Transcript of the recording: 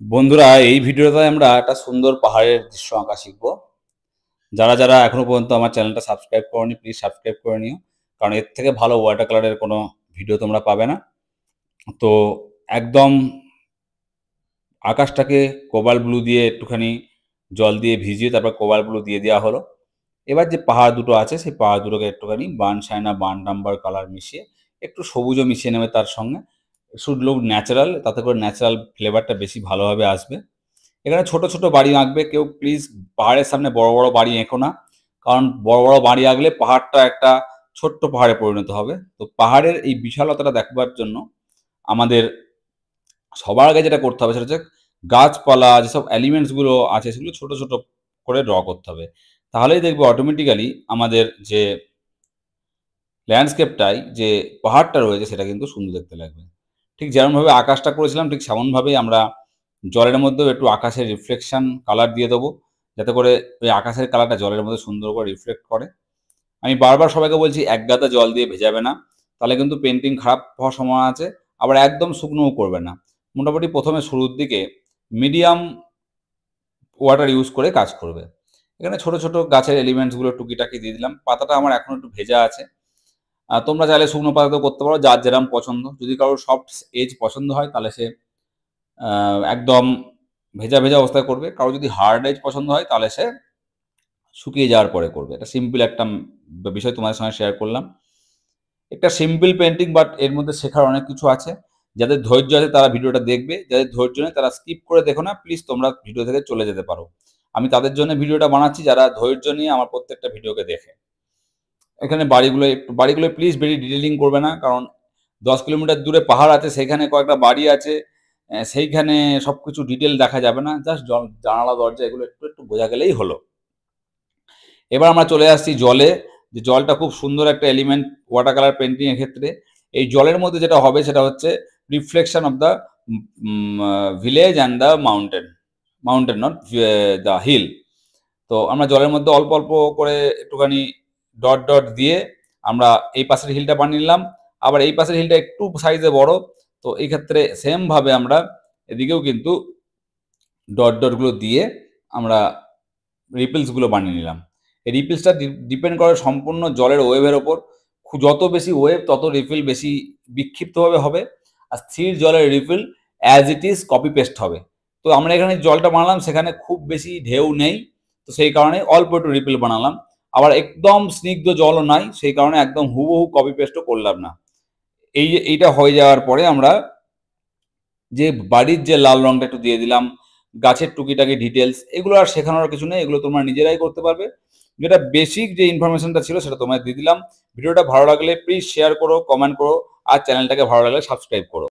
বন্ধুরা, এই ভিডিওতে আমরা একটা সুন্দর পাহাড়ের দৃশ্য আঁকা শিখব। যারা যারা এখনো পর্যন্ত আমার চ্যানেলটা সাবস্ক্রাইব করনি, প্লিজ সাবস্ক্রাইব করে নিও, কারণ এর থেকে ভালো ওয়াটার কালারের কোনো ভিডিও তোমরা পাবে না। তো একদম আকাশটাকে কোবাল্ট ব্লু দিয়ে একটুখানি জল দিয়ে ভিজিয়ে তারপর কোবাল্ট ব্লু দিয়ে দেওয়া হলো। এবার যে পাহাড় দুটো আছে সেই পাহাড় দুটোকে একটুখানি burn Saina burn number colour মিশিয়ে একটু সবুজও মিশিয়ে নেবে তার সঙ্গে। শুড লুক ন্যাচারাল, তাতে করে ন্যাচারাল ফ্লেভারটা বেশি ভালোভাবে আসবে। এখানে ছোট ছোট বাড়ি আঁকবে কেউ, প্লিজ পাহাড়ের সামনে বড় বড় বাড়ি এঁকো না, কারণ বড় বড় বাড়ি আঁকলে পাহাড়টা একটা ছোট্ট পাহাড়ে পরিণত হবে। তো পাহাড়ের এই বিশালতাটা দেখবার জন্য আমাদের সবার আগে যেটা করতে হবে সেটা হচ্ছে গাছপালা যেসব এলিমেন্টসগুলো আছে সেগুলো ছোট ছোট করে ড্র করতে হবে। তাহলেই দেখবে অটোমেটিক্যালি আমাদের যে ল্যান্ডস্কেপটাই যে পাহাড়টা রয়েছে সেটা কিন্তু সুন্দর দেখতে লাগবে। ঠিক যেমনভাবে আকাশটা করেছিলাম ঠিক সেমনভাবেই আমরা জলের মধ্যেও একটু আকাশের রিফ্লেকশন কালার দিয়ে দেবো, যাতে করে ওই আকাশের কালারটা জলের মধ্যে সুন্দর করে রিফ্লেক্ট করে। আমি বারবার সবাইকে বলছি এক গাদা জল দিয়ে ভেজাবে না, তাহলে কিন্তু পেন্টিং খারাপ হওয়ার সম্ভাবনা আছে। আবার একদম শুকনোও করবে না, মোটামুটি প্রথমে শুরুর দিকে মিডিয়াম ওয়াটার ইউজ করে কাজ করবে। এখানে ছোট ছোট গাছের এলিমেন্টসগুলো টুকিটাকি দিয়ে দিলাম। পাতাটা আমার এখন একটু ভেজা আছে, তোমরা চাইলে শুকনো পাতাতেও করতে পারো, যার যেরকম পছন্দ। যদি কারোর সফট এজ পছন্দ হয় তাহলে সে একদম ভেজা ভেজা অবস্থায় করবে, কারো যদি হার্ড এজ পছন্দ হয় তাহলে সে শুকিয়ে যাওয়ার পরে করবে। এটা সিম্পল একটা বিষয় তোমাদের সঙ্গে শেয়ার করলাম। একটা সিম্পল পেন্টিং, বাট এর মধ্যে শেখার অনেক কিছু আছে। যাদের ধৈর্য আছে তারা ভিডিওটা দেখবে, যাদের ধৈর্য নেই তারা স্কিপ করে দেখো না, প্লিজ তোমরা ভিডিও থেকে চলে যেতে পারো। আমি তাদের জন্য ভিডিওটা বানাচ্ছি যারা ধৈর্য নিয়ে আমার প্রত্যেকটা ভিডিওকে দেখে। এখানে বাড়িগুলো প্লিজ বেশি ডিটেলিং করবে না, কারণ 10 কিলোমিটার দূরে পাহাড় আছে, সেখানে কয়েকটা বাড়ি আছে, সেইখানে সবকিছু ডিটেল দেখা যাবে না। জাস্ট জানালা দরজা এগুলো একটু একটু বোঝা গেলেই হলো। এবার আমরা চলে আসছি জলে, যে জলটা খুব সুন্দর একটা এলিমেন্ট ওয়াটার কালার পেন্টিং এর ক্ষেত্রে। এই জলের মধ্যে যেটা হবে সেটা হচ্ছে reflection of the village and the mountain not the hill. তো আমরা জলের মধ্যে অল্প অল্প করে একটুখানি ডট ডট দিয়ে আমরা এই পাশের হিলটা বানিয়ে নিলাম। আবার এই পাশের হিলটা একটু সাইজে বড়, তো এই ক্ষেত্রে সেম ভাবে আমরা এদিকেও কিন্তু ডট ডটগুলো দিয়ে আমরা রিপেলসগুলো বানিয়ে নিলাম। এই রিপেলসটা ডিপেন্ড করে সম্পূর্ণ জলের ওয়েভের ওপর। যত বেশি ওয়েভ তত রিফিল বেশি বিক্ষিপ্তভাবে হবে, আর স্থির জলের refill as it is copy paste হবে। তো আমরা এখানে জলটা বানালাম, সেখানে খুব বেশি ঢেউ নেই, তো সেই কারণে অল্প একটু রিফিল বানালাম। আবার একদম স্নিগ্ধ জলও নাই, সেই কারণে একদম হুবহু কপি পেস্টও করলাম না। এইটা হয়ে যাওয়ার পরে আমরা যে বাড়ির যে লাল রংটা একটু দিয়ে দিলাম, গাছের টুকিটাকি ডিটেলস, এগুলো আর শেখানোর কিছু নেই, এগুলো তোমরা নিজেরাই করতে পারবে। যেটা বেসিক যে ইনফরমেশনটা ছিল সেটা তোমায় দিয়ে দিলাম। ভিডিওটা ভালো লাগলে প্লিজ শেয়ার করো, কমেন্ট করো, আর চ্যানেলটাকে ভালো লাগলে সাবস্ক্রাইব করো।